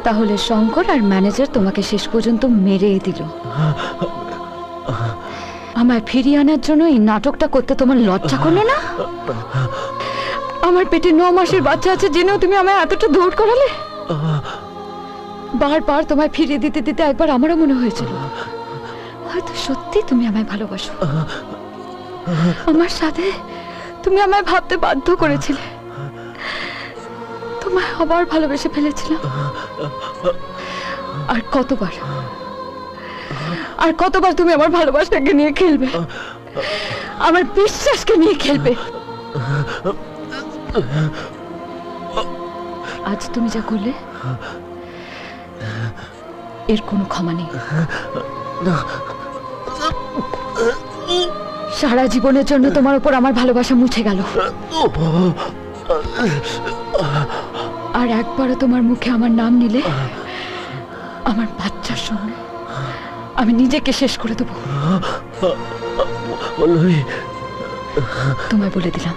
তাহলে শঙ্কর আর ম্যানেজার তোমাকে শেষ পর্যন্ত মেরে দিল। আমায় ফিরিয়ে আনার জন্য এই নাটকটা করতে তোমার লজ্জা করলো না? আমার পেটে 9 মাসের বাচ্চা আছে জেনেও তুমি আমায় এতটা দৌড় করালে। বারবার তোমায় ফিরিয়ে দিতে দিতে একবার আমারও মনে হয়েছিল হয়তো সত্যি তুমি আমায় ভালোবাসো। আমার সাথে তুমি আমায় ভাবতে বাধ্য করেছিলে। তোমায় আবার ভালোবেসে ফেলেছিলাম। আর কতবার তুমি আমার ভালোবাসাকে নিয়ে খেলবে, আমার বিশ্বাসকে নিয়ে খেলবে। আজ তুমি যা করলে এর কোনো ক্ষমা নেই। সারা জীবনের জন্য তোমার উপর আমার ভালোবাসা মুছে গেল। আর একবারও তোমার মুখে আমার নাম নিলে আমার বাচ্চার সঙ্গে আমি নিজেকে শেষ করে দেবো। তোমায় বলে দিলাম।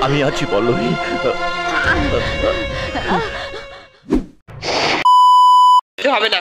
আমি আছি পল্লবী। হবে না।